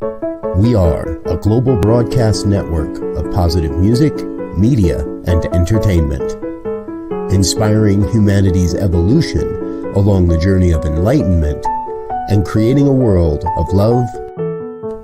We are a global broadcast network of positive music, media, and entertainment, inspiring humanity's evolution along the journey of enlightenment and creating a world of love,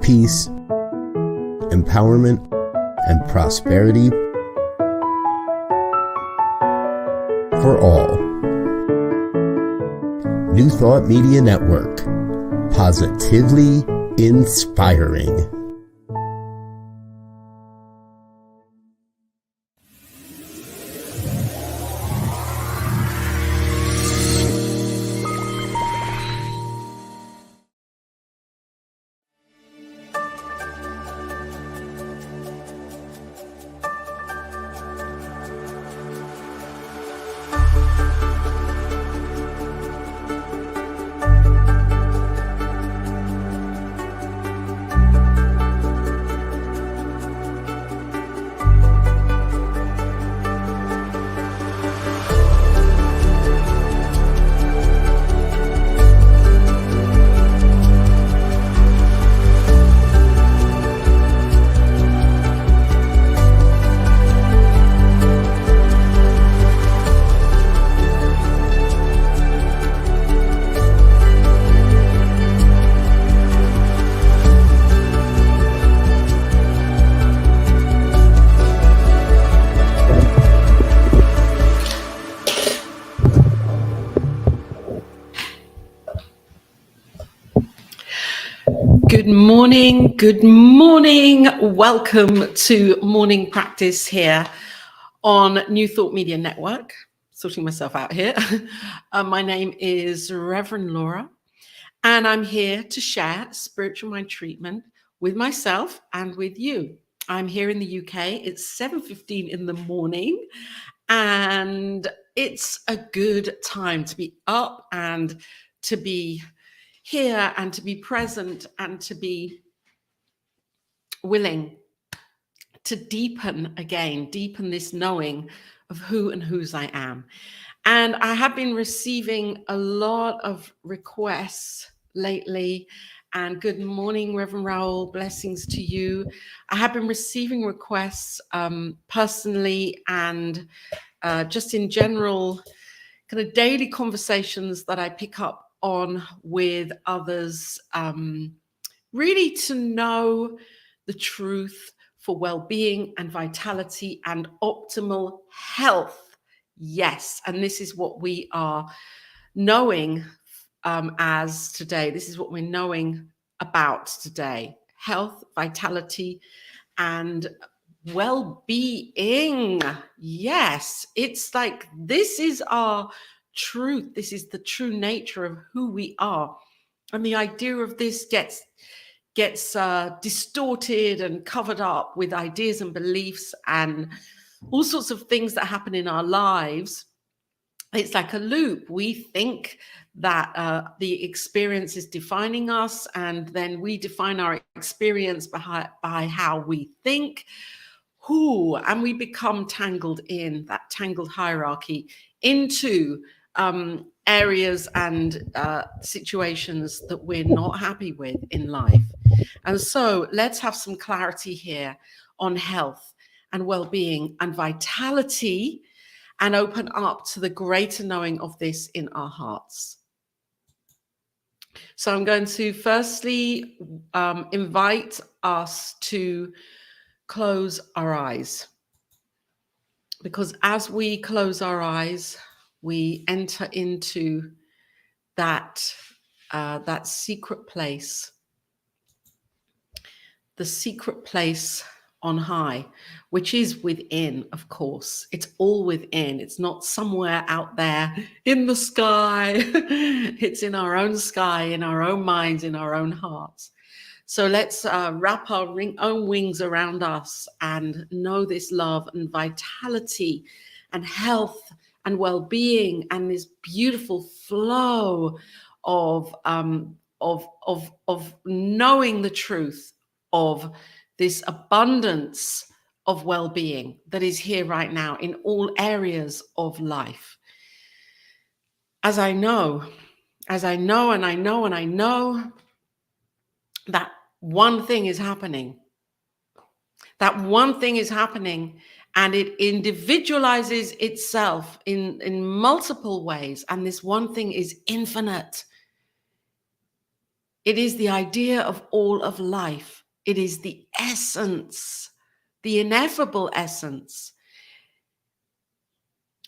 peace, empowerment, and prosperity for all. New Thought Media Network, positively inspiring. Good morning. Welcome to morning practice here on New Thought Media Network. Sorting myself out here. My name is Reverend Laura, and I'm here to share spiritual mind treatment with myself and with you. I'm here in the UK. It's 7:15 in the morning, and it's a good time to be up and to be here and to be present and to be willing to deepen this knowing of who and whose I am. And I have been receiving a lot of requests lately. And good morning, Reverend Raoul, blessings to you. I have been receiving requests personally and just in general, kind of daily conversations that I pick up on with others, really to know the truth for well-being and vitality and optimal health. Yes, and this is what we are knowing as today. This is what we're knowing about today. Health, vitality, and well-being. Yes, it's like this is our truth. This is the true nature of who we are. And the idea of this gets distorted and covered up with ideas and beliefs and all sorts of things that happen in our lives. It's like a loop. We think that the experience is defining us, and then we define our experience by how we think. And we become tangled in that tangled hierarchy into areas and situations that we're not happy with in life. And so let's have some clarity here on health and well-being and vitality and open up to the greater knowing of this in our hearts. So I'm going to firstly invite us to close our eyes, because as we close our eyes, we enter into that secret place, the secret place on high, which is within, of course. It's all within. It's not somewhere out there in the sky. It's in our own sky, in our own minds, in our own hearts. So let's wrap our own wings around us and know this love and vitality and health and well-being and this beautiful flow of knowing the truth of this abundance of well-being that is here right now in all areas of life. As I know that one thing is happening. That one thing is happening, and it individualizes itself in multiple ways. And this one thing is infinite. It is the idea of all of life. It is the essence, the ineffable essence.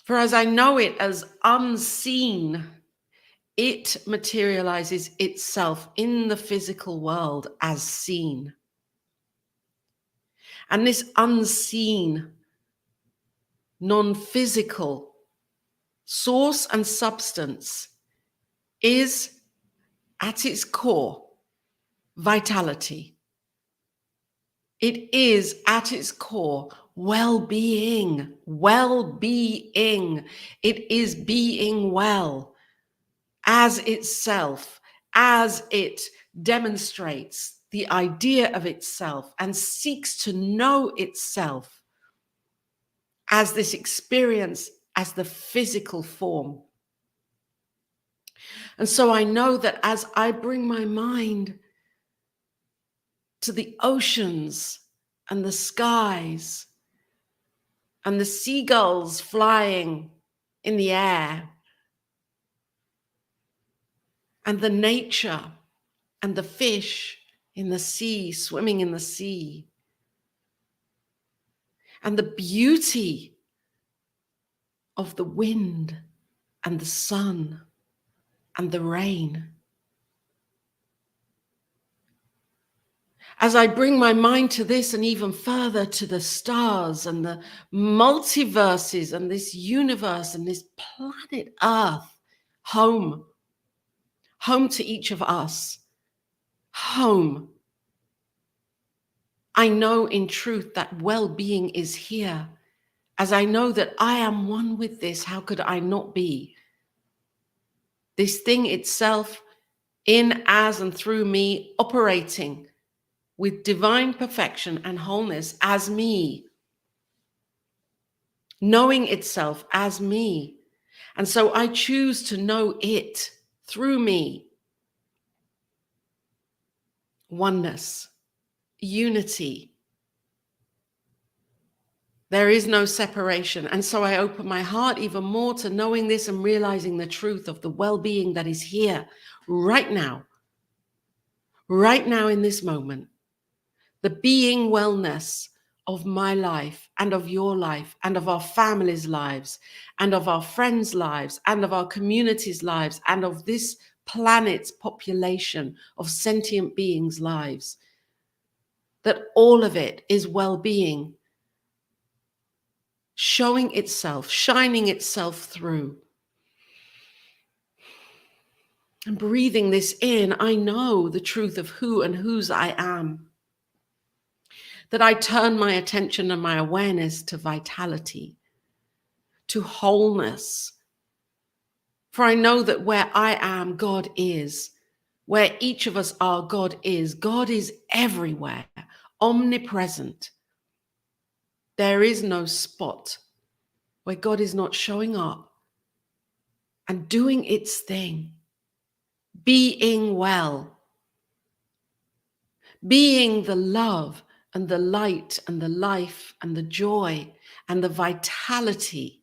For as I know it as unseen, it materializes itself in the physical world as seen. And this unseen, non-physical source and substance is at its core vitality. It is at its core well-being, well-being. It is being well as itself, as it demonstrates the idea of itself and seeks to know itself as this experience, as the physical form. And so I know that as I bring my mind to the oceans and the skies and the seagulls flying in the air and the nature and the fish in the sea, swimming in the sea, and the beauty of the wind and the sun and the rain. As I bring my mind to this and even further to the stars and the multiverses and this universe and this planet Earth, home to each of us, home. I know in truth that well-being is here. As I know that I am one with this, how could I not be? This thing itself, in, as, and through me, operating with divine perfection and wholeness as me, knowing itself as me. And so I choose to know it through me. Oneness, unity. There is no separation. And so I open my heart even more to knowing this and realizing the truth of the well-being that is here right now in this moment. The being wellness of my life and of your life and of our families' lives and of our friends' lives and of our communities' lives and of this planet's population of sentient beings' lives. That all of it is well-being, showing itself, shining itself through. And breathing this in, I know the truth of who and whose I am. That I turn my attention and my awareness to vitality, to wholeness. For I know that where I am, God is. Where each of us are, God is. God is everywhere, omnipresent. There is no spot where God is not showing up and doing its thing, being well, being the love and the light and the life and the joy and the vitality.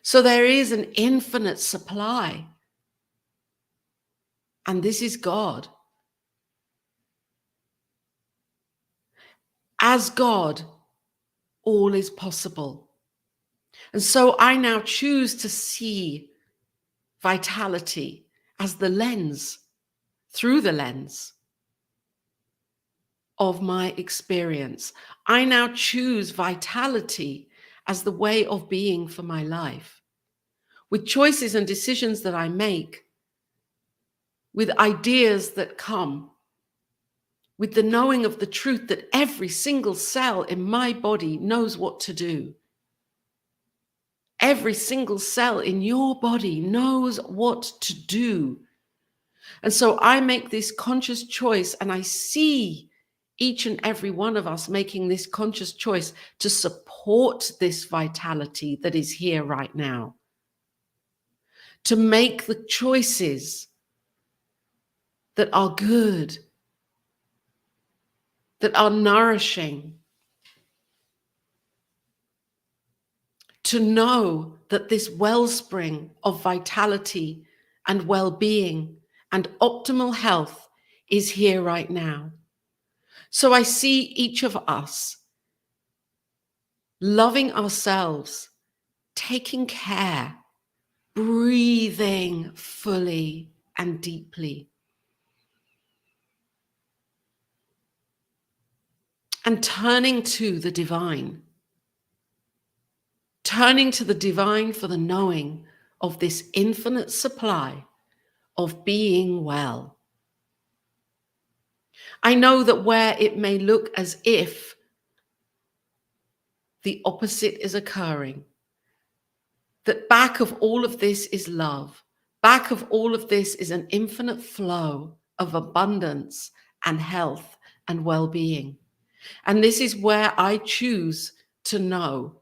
So there is an infinite supply. And this is God. As God, all is possible. And so I now choose to see vitality as the lens, through the lens of my experience. I now choose vitality as the way of being for my life, with choices and decisions that I make, with ideas that come, with the knowing of the truth that every single cell in my body knows what to do. Every single cell in your body knows what to do. And so I make this conscious choice, and I see each and every one of us making this conscious choice to support this vitality that is here right now. To make the choices that are good that are nourishing. To know that this wellspring of vitality and well-being and optimal health is here right now. So I see each of us loving ourselves, taking care, breathing fully and deeply, and turning to the divine. Turning to the divine for the knowing of this infinite supply of being well. I know that where it may look as if the opposite is occurring, that back of all of this is love. Back of all of this is an infinite flow of abundance and health and well-being. And this is where I choose to know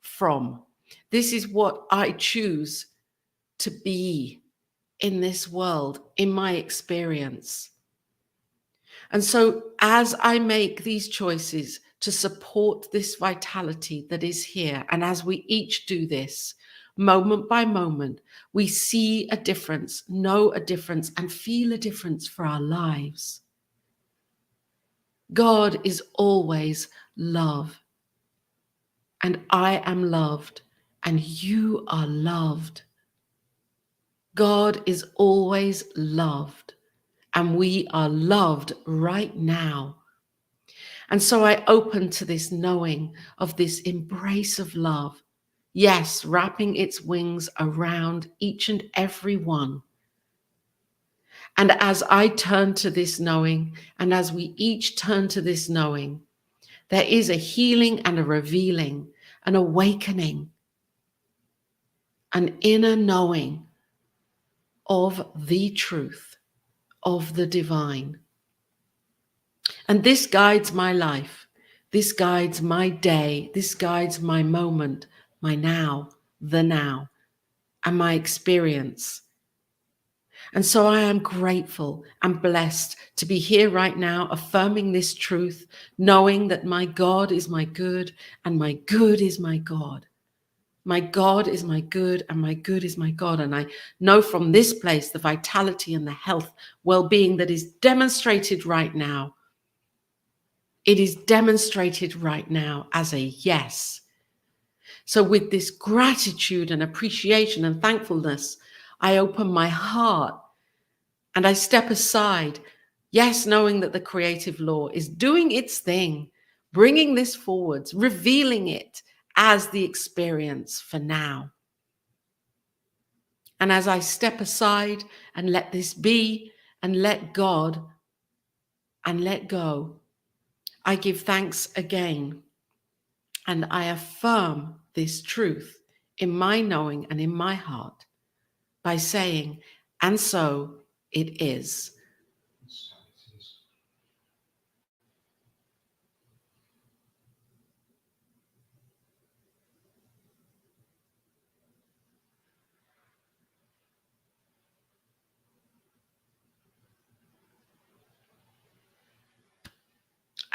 from. This is what I choose to be in this world, in my experience. And so as I make these choices to support this vitality that is here, and as we each do this, moment by moment, we see a difference, know a difference, and feel a difference for our lives. God is always love. And I am loved, and you are loved. God is always loved, and we are loved right now. And so I open to this knowing of this embrace of love. Yes, wrapping its wings around each and every one. And as I turn to this knowing, and as we each turn to this knowing, there is a healing and a revealing, an awakening, an inner knowing of the truth, of the divine. And this guides my life. This guides my day. This guides my moment, my now, and my experience. And so I am grateful and blessed to be here right now, affirming this truth, knowing that my God is my good and my good is my God. My God is my good and my good is my God. And I know from this place the vitality and the health, well-being that is demonstrated right now. It is demonstrated right now as a yes. So with this gratitude and appreciation and thankfulness, I open my heart and I step aside. Yes, knowing that the creative law is doing its thing, bringing this forwards, revealing it as the experience for now. And as I step aside and let this be and let God and let go, I give thanks again. And I affirm this truth in my knowing and in my heart by saying, and so it is.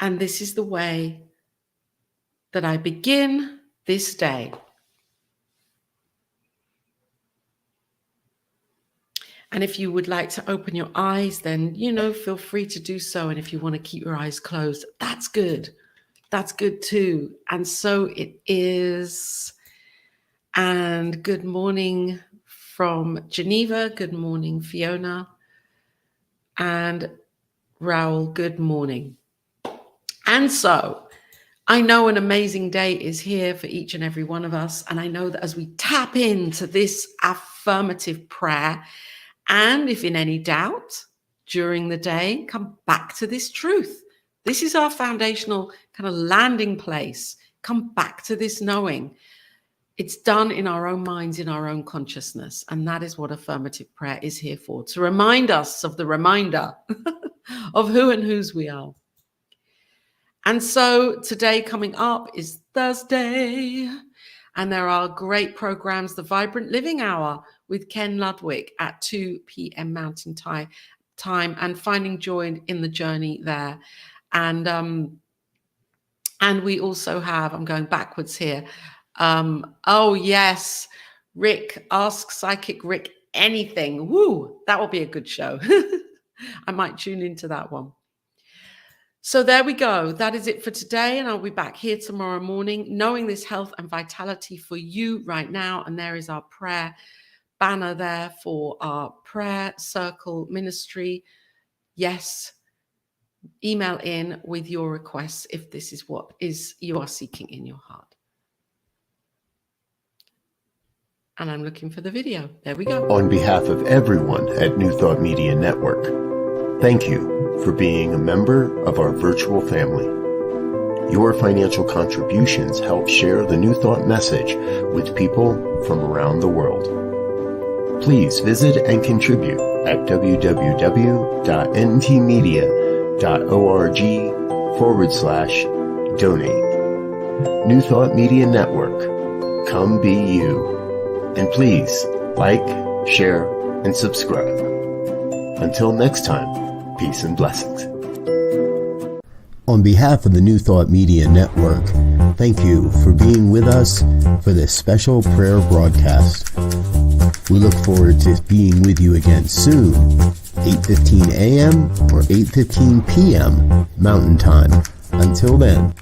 And this is the way that I begin this day. And if you would like to open your eyes, then, feel free to do so. And if you want to keep your eyes closed, that's good. That's good too. And so it is. And good morning from Geneva. Good morning, Fiona. And Raoul, good morning. And so I know an amazing day is here for each and every one of us. And I know that as we tap into this affirmative prayer, and if in any doubt during the day, come back to this truth. This is our foundational kind of landing place. Come back to this knowing. It's done in our own minds, in our own consciousness. And that is what affirmative prayer is here for, to remind us of the reminder of who and whose we are. And so today coming up is Thursday, and there are great programs, the Vibrant Living Hour with Ken Ludwig at 2 p.m. Mountain Time, and finding joy in the journey there. And we also have, I'm going backwards here. Oh yes, Rick, Ask Psychic Rick anything. Woo, that will be a good show. I might tune into that one. So there we go. That is it for today. And I'll be back here tomorrow morning, knowing this health and vitality for you right now. And there is our prayer banner there for our prayer circle ministry. Yes. Email in with your requests if this is what is you are seeking in your heart. And I'm looking for the video. There we go. On behalf of everyone at New Thought Media Network, thank you for being a member of our virtual family. Your financial contributions help share the New Thought message with people from around the world. Please visit and contribute at www.ntmedia.org/donate. New Thought Media Network. Come be you. And please like, share, and subscribe. Until next time, peace and blessings. On behalf of the New Thought Media Network, thank you for being with us for this special prayer broadcast. We look forward to being with you again soon, 8:15 a.m. or 8:15 p.m. Mountain Time. Until then.